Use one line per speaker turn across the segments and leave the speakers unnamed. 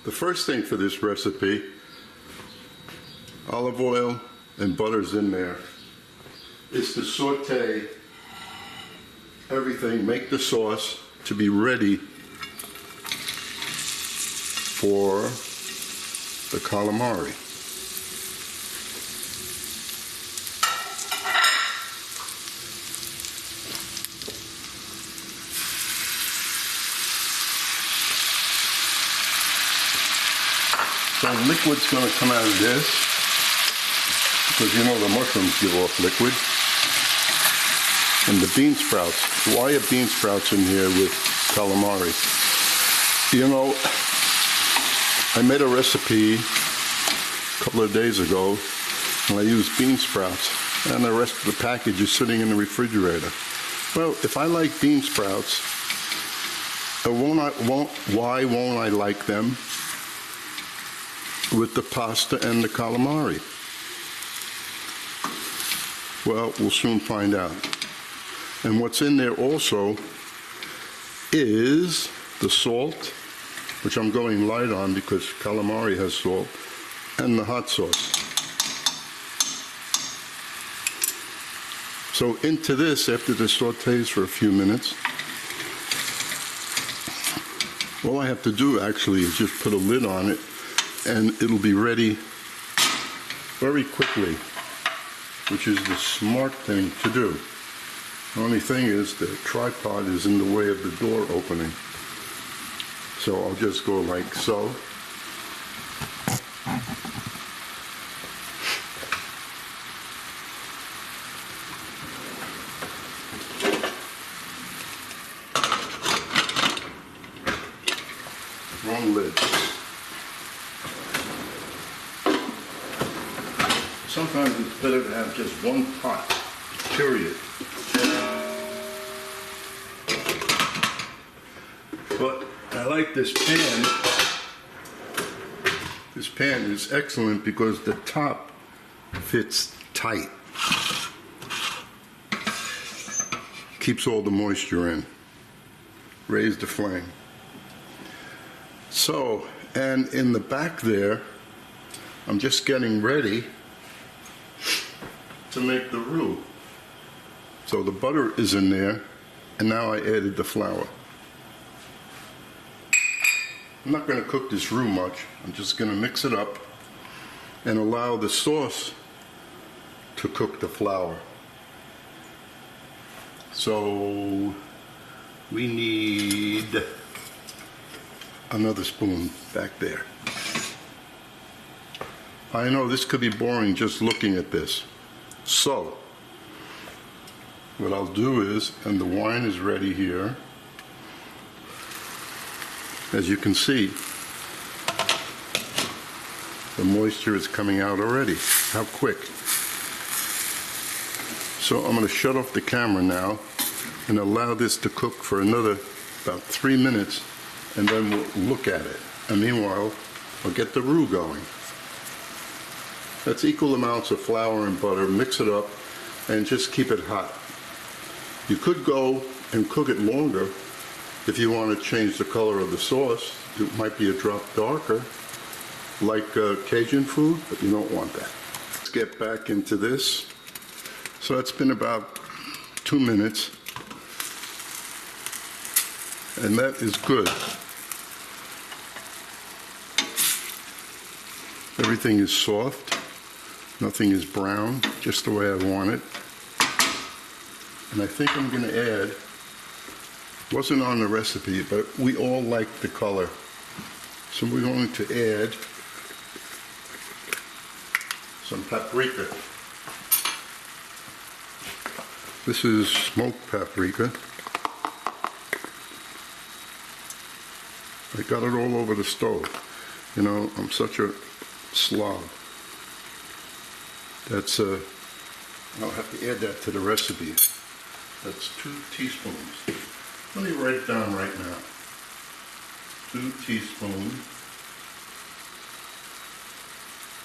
The first thing for this recipe, olive oil and butter's in there, is to saute everything, make the sauce to be ready for the calamari. So liquid's going to come out of this, because you know the mushrooms give off liquid. And the bean sprouts. Why are bean sprouts in here with calamari? You know, I made a recipe a couple of days ago, and I used bean sprouts, and the rest of the package is sitting in the refrigerator. Well, if I like bean sprouts, why won't I like them with the pasta and the calamari? Well, we'll soon find out. And what's in there also is the salt, which I'm going light on because calamari has salt, and the hot sauce. So into this, after the sautés for a few minutes, all I have to do actually is just put a lid on it, and it'll be ready very quickly, which is the smart thing to do. The only thing is the tripod is in the way of the door opening. So I'll just go like so. Wrong lid. Sometimes it's better to have just one pot, period. But I like this pan. This pan is excellent because the top fits tight. Keeps all the moisture in. Raise the flame. So, and in the back there, I'm just getting ready to make the roux. So the butter is in there, and now I added the flour. I'm not going to cook this roux much. I'm just going to mix it up and allow the sauce to cook the flour. So we need another spoon back there. I know this could be boring just looking at this. So what I'll do is, and the wine is ready here. As you can see, the moisture is coming out already. How quick. So I'm going to shut off the camera now and allow this to cook for another about 3 minutes, and then we'll look at it. And meanwhile, I'll get the roux going. That's equal amounts of flour and butter. Mix it up and just keep it hot. You could go and cook it longer if you want to change the color of the sauce. It might be a drop darker, like Cajun food, but you don't want that. Let's get back into this. So it's been about 2 minutes, and that is good. Everything is soft, nothing is brown, just the way I want it. And I think I'm going to add, wasn't on the recipe, but we all like the color. So we're going to add some paprika. This is smoked paprika. I got it all over the stove. You know, I'm such a slob. That's, I'll have to add that to the recipe. That's 2 teaspoons. Let me write it down right now. 2 teaspoons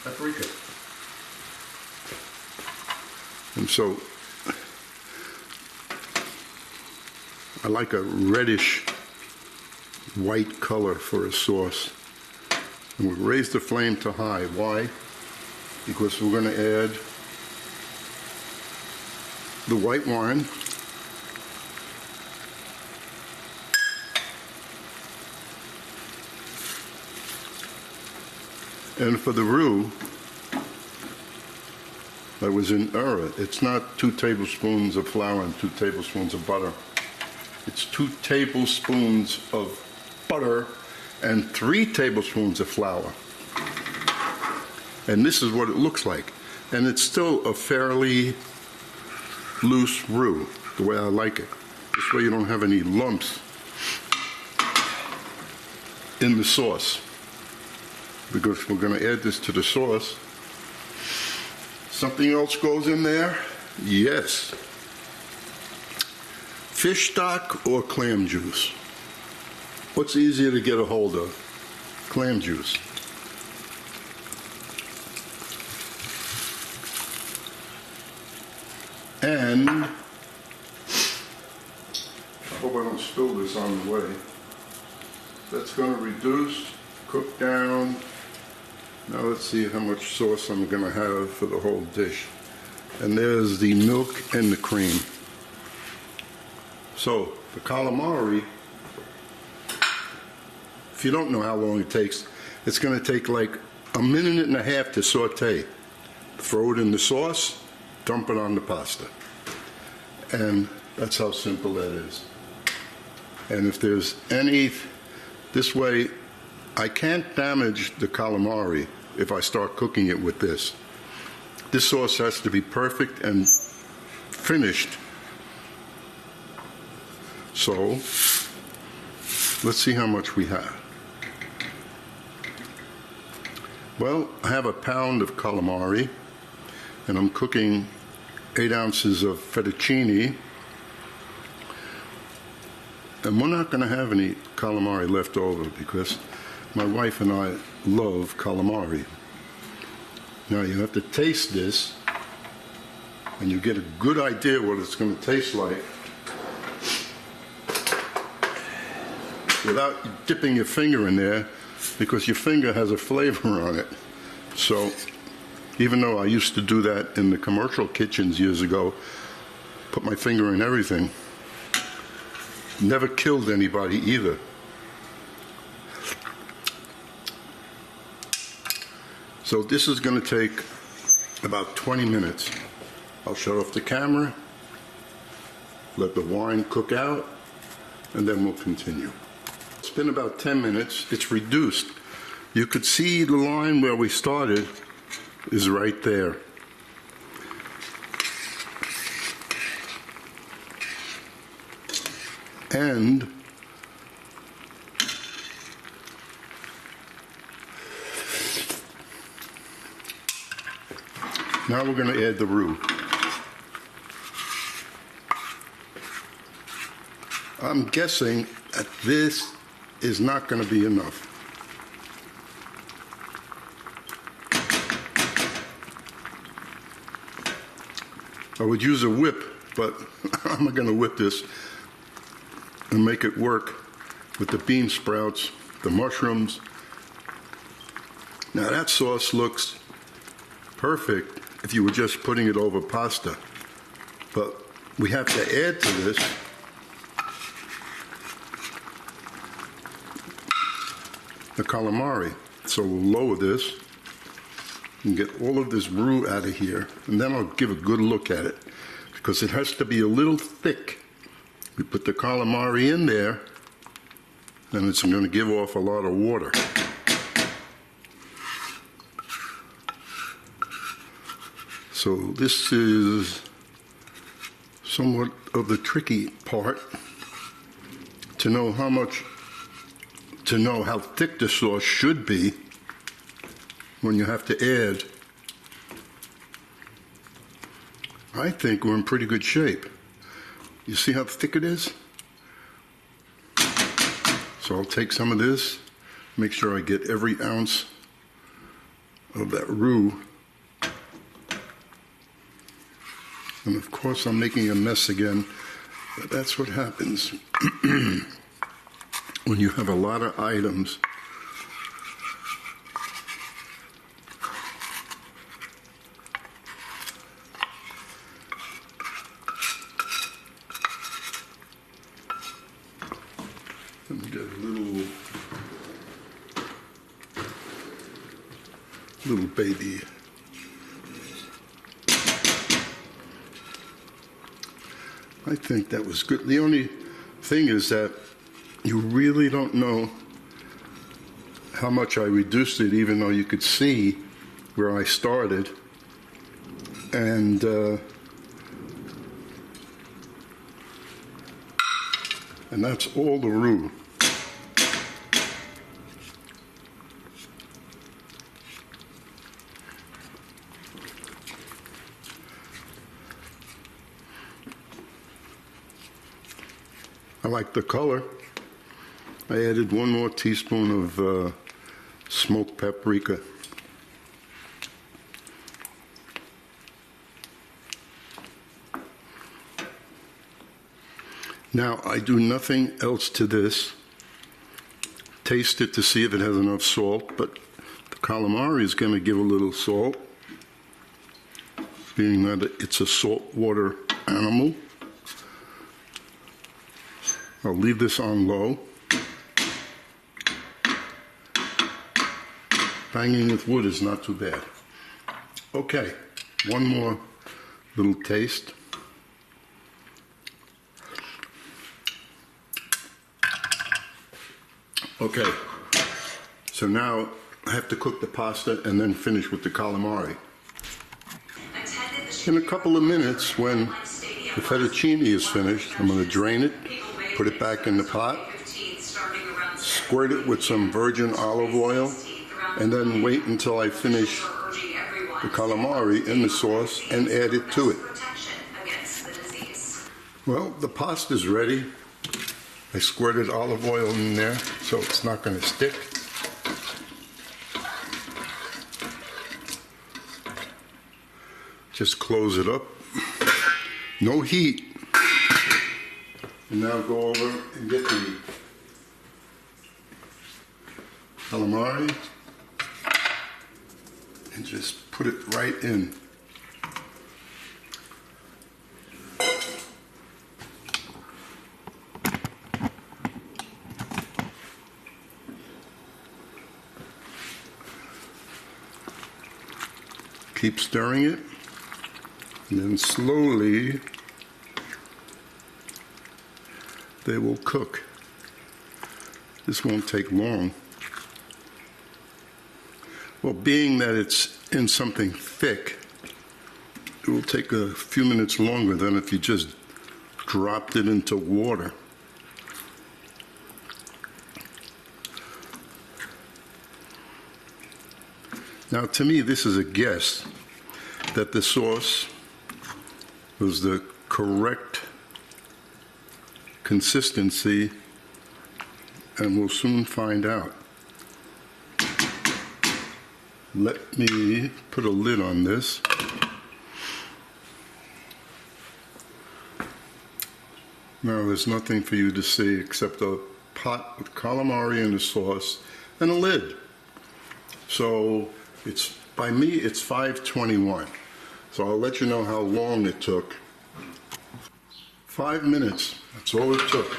paprika. And so I like a reddish white color for a sauce. And we'll raise the flame to high. Why? Because we're going to add the white wine, and for the roux, I was in error. It's not 2 tablespoons of flour and 2 tablespoons of butter. It's 2 tablespoons of butter and 3 tablespoons of flour. And this is what it looks like. And it's still a fairly loose roux, the way I like it. This way you don't have any lumps in the sauce. Because we're going to add this to the sauce. Something else goes in there? Yes. Fish stock or clam juice? What's easier to get a hold of? Clam juice. And I hope I don't spill this on the way. That's going to reduce, cook down. Now let's see how much sauce I'm going to have for the whole dish. And there's the milk and the cream. So the calamari, if you don't know how long it takes, it's going to take like 1.5 minutes to saute. Throw it in the sauce, dump it on the pasta. And that's how simple that is. And if there's any, this way, I can't damage the calamari if I start cooking it with this. This sauce has to be perfect and finished. So, let's see how much we have. Well, I have 1 pound of calamari, and I'm cooking 8 ounces of fettuccine. And we're not going to have any calamari left over because my wife and I love calamari. Now you have to taste this and you get a good idea what it's going to taste like without dipping your finger in there, because your finger has a flavor on it. So even though I used to do that in the commercial kitchens years ago, put my finger in everything, never killed anybody either. So this is going to take about 20 minutes. I'll shut off the camera, let the wine cook out, and then we'll continue. It's been about 10 minutes. It's reduced. You could see the line where we started is right there. And now we're going to add the roux. I'm guessing that this is not going to be enough. I would use a whip, but I'm not going to whip this and make it work with the bean sprouts, the mushrooms. Now that sauce looks perfect if you were just putting it over pasta, but we have to add to this the calamari. So we'll lower this and get all of this roux out of here, and then I'll give a good look at it because it has to be a little thick. We put the calamari in there and it's going to give off a lot of water. So this is somewhat of the tricky part, to know how thick the sauce should be when you have to add. I think we're in pretty good shape. You see how thick it is? So I'll take some of this, make sure I get every ounce of that roux. And of course I'm making a mess again, but that's what happens when you have a lot of items little baby. I think that was good. The only thing is that you really don't know how much I reduced it, even though you could see where I started. And that's all the roux. I like the color. I added 1 more teaspoon of smoked paprika. Now, I do nothing else to this. Taste it to see if it has enough salt, but the calamari is going to give a little salt, being that it's a saltwater animal. I'll leave this on low. Banging with wood is not too bad. Okay, 1 more little taste. Okay, so now I have to cook the pasta and then finish with the calamari. In a couple of minutes, when the fettuccine is finished, I'm going to drain it, put it back in the pot, squirt it with some virgin olive oil, and then wait until I finish the calamari in the sauce and add it to it. Well, the pasta's ready. I squirted olive oil in there so it's not going to stick. Just close it up. No heat. And now go over and get the calamari and just put it right in. Keep stirring it, and then slowly they will cook. This won't take long. Well, being that it's in something thick, it will take a few minutes longer than if you just dropped it into water. Now, to me, this is a guess that the sauce was the correct consistency, and we'll soon find out. Let me put a lid on this. Now, there's nothing for you to see except a pot with calamari in the sauce and a lid. So, by me, it's 5:21. So I'll let you know how long it took. 5 minutes, that's all it took.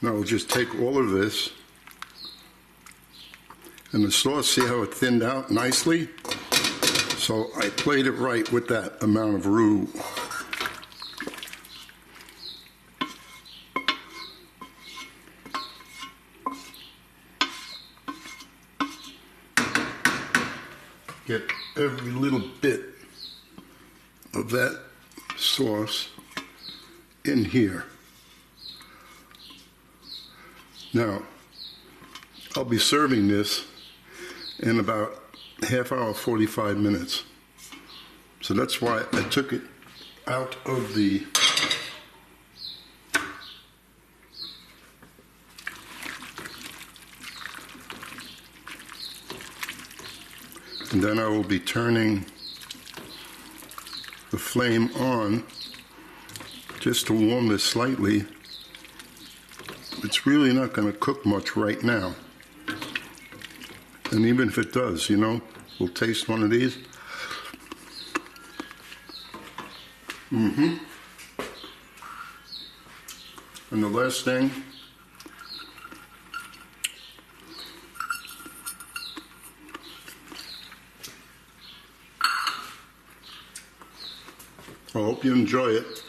Now we'll just take all of this, and the sauce, see how it thinned out nicely? So I played it right with that amount of roux. Get every little bit of that sauce in here. Now, I'll be serving this in about half hour, 45 minutes. So that's why I took it out of the and then I will be turning the flame on just to warm this slightly. It's really not going to cook much right now. And even if it does, you know, we'll taste one of these. And the last thing, I hope you enjoy it.